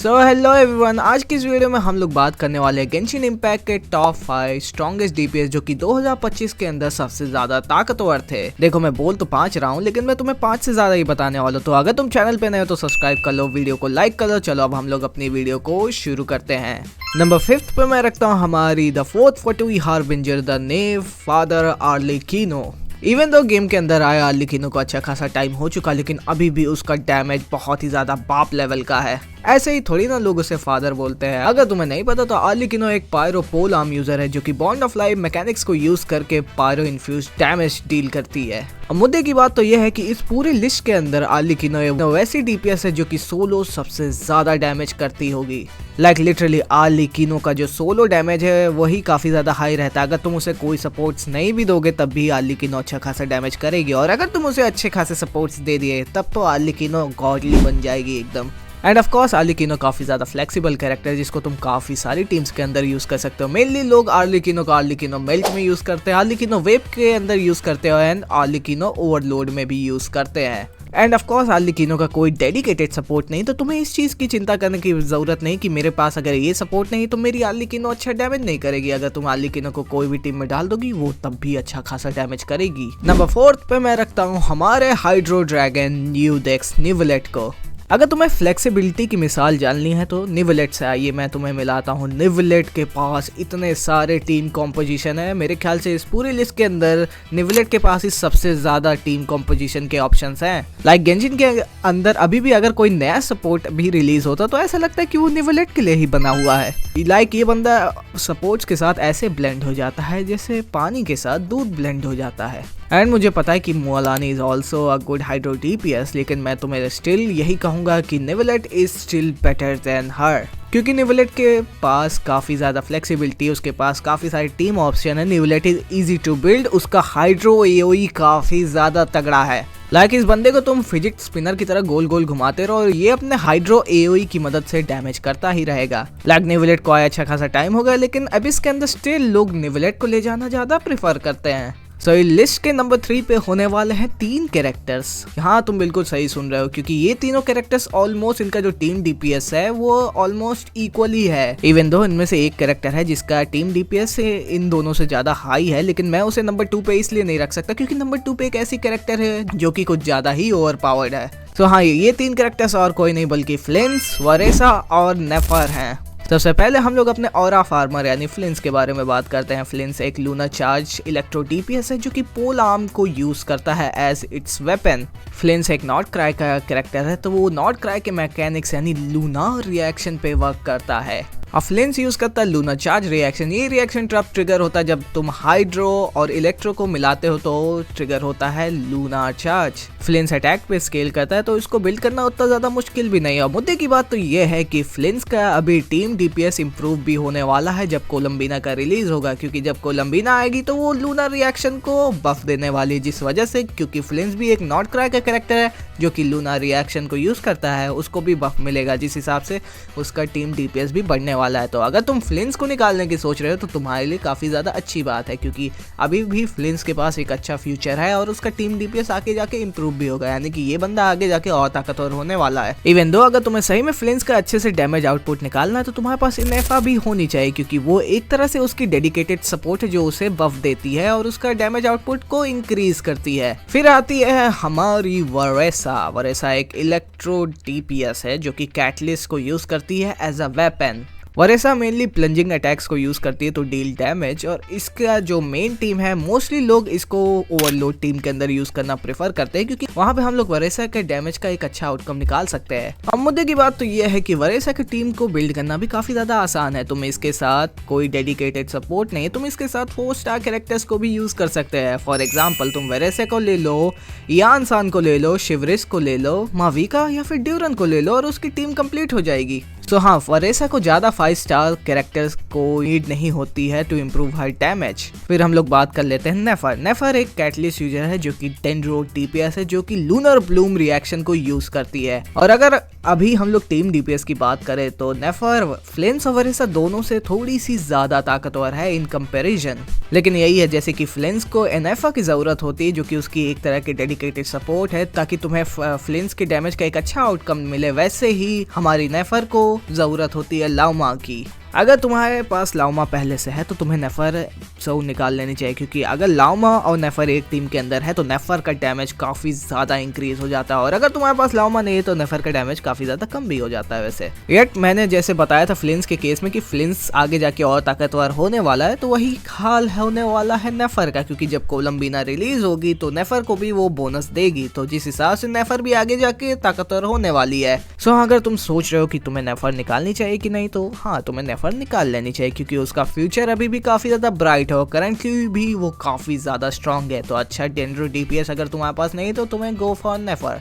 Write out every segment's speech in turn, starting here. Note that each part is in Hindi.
सो हेलो एवरीवन, आज की इस वीडियो में हम लोग बात करने वाले हैं गेंशिन इम्पैक्ट के टॉप 5 स्ट्रॉन्गेस्ट डीपीएस जो कि 2025 के अंदर सबसे ज्यादा ताकतवर थे। देखो मैं बोल तो 5 रहा हूँ लेकिन मैं तुम्हें 5 से ज्यादा ही बताने वाला हूँ। तो अगर तुम चैनल पे नए हो तो सब्सक्राइब कर लो, वीडियो को लाइक कर लो। चलो अब हम लोग अपनी वीडियो को शुरू करते हैं। नंबर 5 पे मैं रखता हूँ हमारी the 442 harbinger the knave father Arlecchino. Even दो गेम के अंदर आया आर्लेकिनो को अच्छा खासा टाइम हो चुका, लेकिन अभी भी उसका डैमेज बहुत ही ज्यादा बाप लेवल का है। ऐसे ही थोड़ी ना लोग उसे फादर बोलते हैं। अगर तुम्हें नहीं पता तो आर्लेकिनो एक पायरो पोल आर्म यूजर है जो कि बॉन्ड ऑफ लाइफ मैकेनिक्स को यूज करके पायरो इन्फ्यूज डैमेज डील करती है। अब मुद्दे की बात तो यह है कि इस पूरी लिस्ट के अंदर आर्लेकिनो वैसी डीपीएस है जो कि सोलो सबसे ज्यादा डैमेज करती होगी। लाइक लिटरली आर्लेकिनो का जो सोलो डैमेज है वही काफी ज्यादा हाई रहता है। अगर तुम उसे कोई सपोर्ट्स नहीं भी दोगे तब भी आर्लेकिनो अच्छा खासा डैमेज करेगी, और अगर तुम उसे अच्छे खासे सपोर्ट्स दे दिए तब तो आर्लेकिनो गॉडली बन जाएगी एकदम। एंड ऑफ कोर्स आर्लेकिनो काफी ज्यादा फ्लेक्सिबल कैरेक्टर है जिसको तुम काफी सारी टीम्स के अंदर यूज कर सकते हो। मेनली लोग आर्लेकिनो मेल्ट में यूज करते हैं, आर्लेकिनो वेव के अंदर यूज करते हो, एंड आर्लेकिनो ओवरलोड में भी यूज करते हैं। एंड ऑफ कोर्स आर्लेकिनो का कोई डेडिकेटेड सपोर्ट नहीं, तो तुम्हें इस चीज की चिंता करने की जरूरत नहीं कि मेरे पास अगर ये सपोर्ट नहीं तो मेरी आर्लेकिनो अच्छा डैमेज नहीं करेगी। अगर तुम आर्लेकिनो को कोई भी टीम में डाल दोगी वो तब भी अच्छा खासा डैमेज करेगी। नंबर 4 पे मैं रखता हूँ हमारे हाइड्रो ड्रैगन न्यूडेक्स निवलेट को। अगर तुम्हें फ्लेक्सिबिलिटी की मिसाल जाननी है तो निवलेट से आइए, मैं तुम्हें मिलाता हूँ। निवलेट के पास इतने सारे टीम कॉम्पोजिशन है, मेरे ख्याल से इस पूरी लिस्ट के अंदर निवलेट के पास ही सबसे ज्यादा टीम कॉम्पोजिशन के ऑप्शंस हैं। लाइक गेंशिन के अंदर अभी भी अगर कोई नया सपोर्ट भी रिलीज होता तो ऐसा लगता है कि वो निवलेट के लिए ही बना हुआ है। लाइक ये बंदा सपोर्ट्स के साथ ऐसे ब्लेंड हो जाता है जैसे पानी के साथ दूध ब्लेंड हो जाता है। एंड मुझे पता है कि Mualani is also a good hydro DPS, लेकिन मैं तुम्हें स्टिल यही कहूंगा कि Neuvillette is still better than her, क्योंकि निवलेट के पास काफी ज्यादा फ्लेक्सिबिलिटी, उसके पास काफी सारी टीम ऑप्शन है। निवलेट इज इजी टू बिल्ड, उसका हाइड्रो एओई काफी ज्यादा तगड़ा है। लाइक इस बंदे को तुम फिजिट स्पिनर की तरह गोल गोल घुमाते रहो और ये अपने हाइड्रो एओई की मदद से डैमेज करता ही रहेगा। लाइक निवलेट को आया अच्छा खासा टाइम हो गया, लेकिन अब इसके अंदर स्टिल लोग निवलेट को ले जाना ज्यादा प्रेफर करते हैं। सो इस लिस्ट के नंबर 3 पे होने वाले हैं 3 कैरेक्टर्स। हाँ तुम बिल्कुल सही सुन रहे हो, क्योंकि ये तीनों कैरेक्टर्स ऑलमोस्ट इनका जो टीम डीपीएस है वो ऑलमोस्ट इक्वली है। इवन दो इनमें से एक कैरेक्टर है जिसका टीम डीपीएस इन दोनों से ज्यादा हाई है, लेकिन मैं उसे नंबर 2 पे इसलिए नहीं रख सकता क्योंकि नंबर 2 पे एक ऐसी कैरेक्टर है जो कि कुछ ज्यादा ही ओवर पावर्ड है। तो हाँ, ये 3 कैरेक्टर्स और कोई नहीं बल्कि फ्लिंस, वरेसा और नेफर हैं। सबसे पहले हम लोग अपने ऑरा फार्मर यानी फ्लिंस के बारे में बात करते हैं। फ्लिंस एक लूना चार्ज इलेक्ट्रो डीपीएस है जो कि पोल आर्म को यूज करता है एज इट्स वेपन। फ्लिंस एक नॉट क्राई का कैरेक्टर है, तो वो नॉट क्राई के मैकेनिक्स यानी लूना रिएक्शन पे वर्क करता है। अब फ्लिंस यूज करता है लूना चार्ज रिएक्शन। ये रिएक्शन तब ट्रिगर होता है जब तुम हाइड्रो और इलेक्ट्रो को मिलाते हो तो ट्रिगर होता है लूना चार्ज। फ्लिंस अटैक पे स्केल करता है तो इसको बिल्ड करना उतना ज्यादा मुश्किल भी नहीं है। और मुद्दे की बात तो ये है कि फ्लिंस का अभी टीम डीपीएस इंप्रूव भी होने वाला है जब कोलंबिना का रिलीज होगा, क्योंकि जब कोलंबिना आएगी तो वो लूना रिएक्शन को बफ देने वाली है, जिस वजह से क्योंकि फ्लिंस भी एक नॉट क्राई का कैरेक्टर है जो कि लूना रिएक्शन को यूज करता है, उसको भी बफ मिलेगा, जिस हिसाब से उसका टीम डीपीएस भी बढ़ने वाला है। तो अगर तुम फ्लिंस को निकालने की सोच रहे हो तो तुम्हारे लिए काफी ज्यादा अच्छी बात है, क्योंकि अभी भी फ्लिंस के पास एक अच्छा फ्यूचर है और उसका टीम डीपीएस आगे जाके इंप्रूव भी होगा, यानी कि ये बंदा आगे जाके और ताकतवर होने वाला है। इवन दो अगर तुम्हें सही में फ्लिंस का अच्छे से डैमेज आउटपुट निकालना है तो तुम्हारे पास नेफा भी होनी चाहिए, क्योंकि वो एक तरह से उसकी डेडिकेटेड सपोर्ट है जो उसे बफ देती है और उसका डैमेज आउटपुट को इंक्रीज करती है। फिर आती है हमारी वरेसा एक इलेक्ट्रो डीपीएस है जो कि कैटलिस्ट को यूज करती है as a weapon. Varesa mainly plunging attacks को यूज करती है तो डील डैमेज, और इसका जो मेन टीम है मोस्टली लोग इसको ओवरलोड टीम के अंदर यूज करना प्रेफर करते हैं, क्योंकि वहां पे हम लोग वरेसा के डैमेज का एक अच्छा आउटकम निकाल सकते हैं। अब मुद्दे की बात तो ये है कि वरेसा की टीम को बिल्ड करना भी काफी ज्यादा आसान है। तुम इसके साथ कोई डेडिकेटेड सपोर्ट नहीं, तुम इसके साथ 4 स्टार कैरेक्टर्स को भी यूज कर सकते हैं। फॉर एग्जाम्पल तुम वरेसा को ले लो, यान सान को ले लो, शिवरिस को ले लो, माविका या फिर ड्यूरन को ले लो और उसकी टीम कंप्लीट हो जाएगी। तो हाँ, वरेसा को ज्यादा 5 स्टार कैरेक्टर्स को नीड नहीं होती है टू इम्प्रूव हर डैमेज। फिर हम लोग बात कर लेते हैं नेफर। नेफर एक कैटलिस्ट यूजर है जो कि डेंड्रो डीपीएस है जो कि लूनर ब्लूम रिएक्शन को यूज करती है। और अगर अभी हम लोग टीम डीपीएस की बात करें तो नेफर फ्लिंस और वरेसा दोनों से थोड़ी सी ज्यादा ताकतवर है इन कंपैरिजन। लेकिन यही है, जैसे कि फ्लिंस को एनेफा की जरूरत होती है जो कि उसकी एक तरह की डेडिकेटेड सपोर्ट है ताकि तुम्हें फ्लिंस के डैमेज का एक अच्छा आउटकम मिले, वैसे ही हमारी नेफर को जरूरत होती है लाउमा की। अगर तुम्हारे पास लाउमा पहले से है तो तुम्हें नेफर जरूर निकाल लेनी चाहिए, क्योंकि अगर लाउमा और नेफर एक टीम के अंदर है तो नेफर का डैमेज काफी ज्यादा इंक्रीज हो जाता है, और अगर तुम्हारे पास लाउमा नहीं है तो नेफर का डैमेज काफी ज्यादा कम भी हो जाता है। वैसे येट मैंने जैसे बताया था फ्लिंस के केस में कि फ्लिंस आगे जाके और ताकतवर होने वाला है, तो वही हाल होने वाला है नेफर का, क्योंकि जब कोलंबीना रिलीज होगी तो नेफर को भी वो बोनस देगी, तो जिस हिसाब से नेफर भी आगे जाके ताकतवर होने वाली है। सो अगर तुम सोच रहे हो कि तुम्हें नेफर निकालनी चाहिए कि नहीं, तो हाँ तुम्हें नेफर निकाल लेनी चाहिए, क्योंकि उसका फ्यूचर अभी भी काफी ज्यादा ब्राइट है और करंटली भी वो काफी ज्यादा स्ट्रांग है। तो अच्छा डेंड्रो डीपीएस अगर तुम्हारे पास नहीं तो तुम्हें गो फॉर नेफर।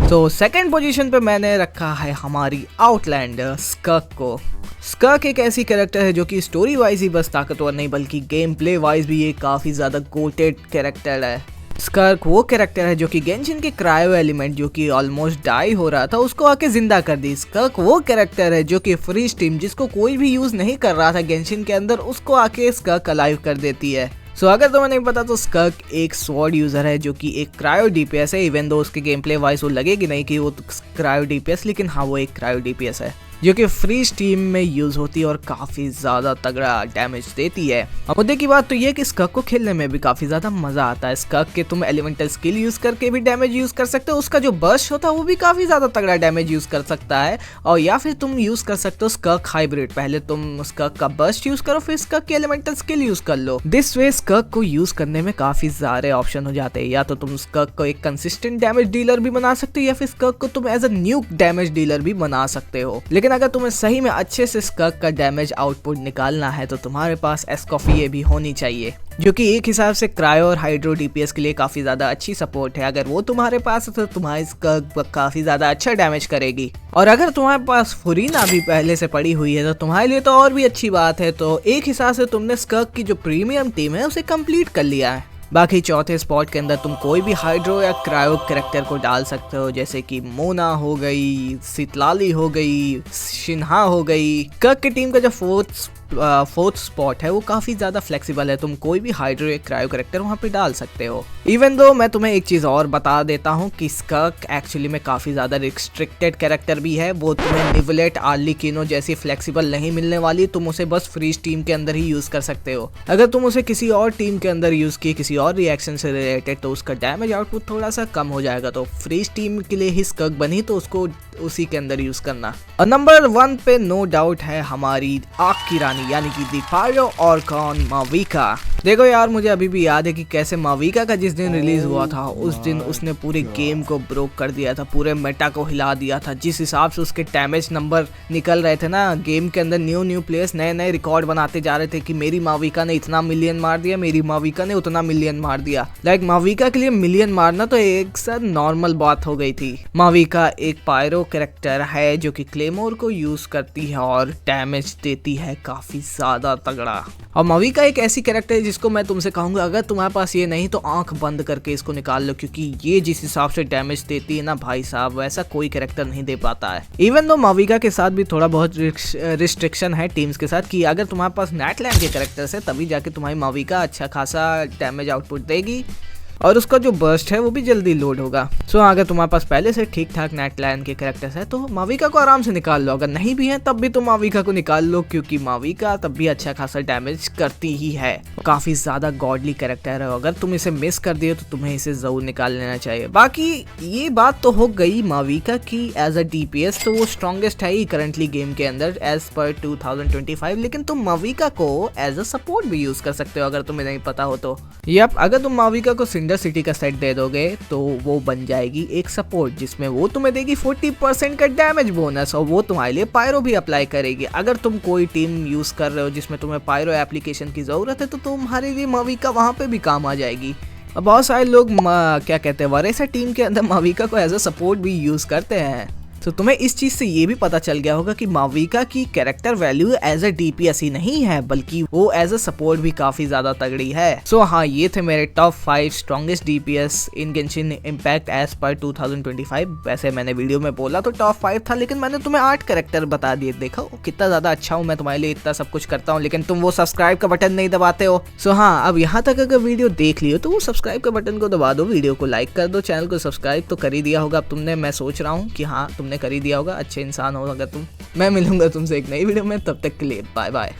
तो सेकंड पोजीशन पे मैंने रखा है हमारी आउटलैंडर स्कर्क को। स्कर्क एक ऐसी कैरेक्टर है जो कि स्टोरी वाइज ही बस ताकतवर नहीं बल्कि गेम प्ले वाइज भी ये काफी ज्यादा गोटेड कैरेक्टर है। स्कर्क वो कैरेक्टर है जो कि गेंशिन के क्रायो एलिमेंट जो कि ऑलमोस्ट डाई हो रहा था उसको आके जिंदा कर दी। स्कर्क वो कैरेक्टर है जो कि फ्रीज टीम जिसको कोई भी यूज नहीं कर रहा था गेंशिन के अंदर उसको आके स्कर्क अलाइव कर देती है। सो अगर तुम्हें नहीं पता तो स्कर्क एक स्वॉर्ड यूजर है जो कि एक क्रायो डीपीएस है, इवन दो उसके गेम प्ले वाइज वो लगेगी नहीं कि वो क्रायो डीपीएस, लेकिन हाँ वो एक क्रायो डीपीएस है जो कि फ्रीज टीम में यूज होती है और काफी ज्यादा तगड़ा डैमेज देती है। और मुद्दे की बात तो ये कि स्कर्क को खेलने में भी काफी ज्यादा मजा आता है। स्कर्क के तुम एलिमेंटल स्किल यूज करके भी डैमेज यूज कर सकते हो, उसका जो बर्स्ट होता है वो भी काफी ज्यादा तगड़ा डैमेज यूज कर सकता है, और या फिर तुम यूज कर सकते हो स्कर्क हाइब्रिड। पहले तुम स्कर्क का बर्स्ट यूज करो फिर स्कर्क की एलिमेंटल स्किल यूज कर लो। दिस वे स्कर्क को यूज करने में काफी सारे ऑप्शन हो जाते हैं, या तो तुम स्कर्क को एक कंसिस्टेंट डैमेज डीलर भी बना सकते हो या फिर स्कर्क को तुम as a nuke damage dealer भी बना सकते हो। लेकिन अगर तुम्हें सही अच्छे से स्कर्क का डैमेज आउटपुट निकालना है तो तुम्हारे पास एस्कॉफिए भी होनी चाहिए, जो कि एक हिसाब से क्रायो और हाइड्रो डीपीएस के लिए काफी ज्यादा अच्छी सपोर्ट है। अगर वो तुम्हारे पास है तो तुम्हारी स्कर्क काफी ज्यादा अच्छा डैमेज करेगी, और अगर तुम्हारे पास फुरीना भी पहले से पड़ी हुई है तो तुम्हारे लिए तो और भी अच्छी बात है। तो एक हिसाब से तुमने स्कर्क की जो प्रीमियम टीम है उसे कंप्लीट कर लिया है। बाकी चौथे स्पॉट के अंदर तुम कोई भी हाइड्रो या क्रायो कैरेक्टर को डाल सकते हो, जैसे कि मोना हो गई, सितलाली हो गई, शिन्हा हो गई। कर्क की टीम का जो फोर्थ स्पॉट है वो काफी ज्यादा फ्लेक्सिबल है, तुम कोई भी हाइड्रो या क्रायो कैरेक्टर वहां पे डाल सकते हो। इवन दो मैं तुम्हें एक चीज और बता देता हूँ कि स्कर्क एक्चुअली में काफी ज्यादा रिस्ट्रिक्टेड कैरेक्टर भी है, वो तुम्हें निवलेट आर्लिकिनो जैसी फ्लेक्सिबल नहीं मिलने वाली, तुम उसे बस फ्रीज टीम के अंदर ही यूज कर सकते हो। अगर तुम उसे किसी और टीम के अंदर यूज किए किसी और रिएक्शन से रिलेटेड तो उसका डैमेज आउटपुट थोड़ा सा कम हो जाएगा, तो फ्रीज टीम के लिए ही स्कर्क बनी तो उसको उसी के अंदर यूज करना। और नंबर 1 पे नो डाउट है हमारी आग की रानी यानी कि दी फायर ऑर्कन माविका। देखो यार मुझे अभी भी याद है कि कैसे माविका का जिस दिन रिलीज हुआ था उस दिन उसने पूरे गेम को ब्रोक कर दिया था, पूरे मेटा को हिला दिया था। जिस हिसाब से उसके डैमेज नंबर निकल रहे थे ना गेम के अंदर, न्यू प्लेयर्स नए नए रिकॉर्ड बनाते जा रहे थे कि मेरी माविका ने इतना मिलियन मार दिया, मेरी माविका ने उतना मिलियन मार दिया। लाइक माविका के लिए मिलियन मारना तो एक सर नॉर्मल बात हो गई थी। माविका एक पायरो कैरेक्टर है जो कि क्लेमोर को यूज करती है और डैमेज देती है काफी ज्यादा तगड़ा। और माविका एक ऐसी कैरेक्टर है जिसको मैं तुमसे कहूंगा अगर तुम्हारे पास ये नहीं तो आंख बंद करके इसको निकाल लो, क्योंकि ये जिस हिसाब से डैमेज देती है ना भाई साहब वैसा कोई कैरेक्टर नहीं दे पाता है। इवन दो माविका के साथ भी थोड़ा बहुत रिस्ट्रिक्शन है टीम्स के साथ कि अगर तुम्हारे पास नेटलैंड के कैरेक्टर्स है तभी जाके तुम्हारी माविका अच्छा खासा डैमेज आउटपुट देगी और उसका जो बर्स्ट है वो भी जल्दी लोड होगा। सो अगर तुम्हारे पास पहले से ठीक ठाक नेटलैंड के कैरेक्टर्स है तो माविका को आराम से निकाल लो, अगर नहीं भी है तब भी तुम माविका को निकाल लो क्योंकि माविका तब भी अच्छा खासा डैमेज करती ही है। काफी ज्यादा गॉडली कैरेक्टर है, अगर तुम इसे मिस कर दिए तो तुम्हें इसे जरूर निकाल लेना चाहिए। बाकी ये बात तो हो गई माविका की एज अ डीपीएस, तो वो स्ट्रॉन्गेस्ट है ही करंटली गेम के अंदर एज पर 2025, लेकिन तुम माविका को एज अ सपोर्ट भी यूज कर सकते हो अगर तुम्हें नहीं पता हो तो। यप, अगर तुम माविका को सिंडर सिटी का सेट दे दोगे तो वो बन जाएगी एक सपोर्ट जिसमें वो तुम्हें देगी 40% का डैमेज बोनस और वो तुम्हारे लिए पायरो भी अप्लाई करेगी। अगर तुम कोई टीम यूज कर रहे हो जिसमें तुम्हें पायरो एप्लीकेशन की जरूरत है तो तुम्हारे लिए माविका वहां पे भी काम आ जाएगी। और बहुत सारे लोग क्या कहते हैं वरेसा टीम के अंदर माविका को एज अ सपोर्ट भी यूज करते हैं। तो तुम्हें इस चीज से ये भी पता चल गया होगा कि माविका की character value as a DPS ही नहीं है बल्कि वो एज अ सपोर्ट भी काफी ज्यादा तगड़ी है। सो हाँ, ये थे मेरे टॉप 5 स्ट्रॉन्गेस्ट डीपीएस इन गेंशिन इम्पैक्ट एज पर 2025। वैसे मैंने वीडियो में बोला तो टॉप 5 था लेकिन मैंने तुम्हें 8 कैरेक्टर बता दिए। देखो कितना ज्यादा अच्छा हूँ मैं, तुम्हारे लिए इतना सब कुछ करता हूँ लेकिन तुम वो सब्सक्राइब का बटन नहीं दबाते हो। सो हाँ, अब यहाँ तक अगर वीडियो देख लियो तो वो सब्सक्राइब का बटन को दबा दो, वीडियो को लाइक कर दो, चैनल को सब्सक्राइब तो कर ही दिया होगा अब तुमने। मैं सोच रहा हूँ कि हाँ तुमने तुमने कर ही दिया होगा, अच्छे इंसान हो अगर तुम। मैं मिलूंगा तुमसे एक नई वीडियो में, तब तक के लिए बाय बाय।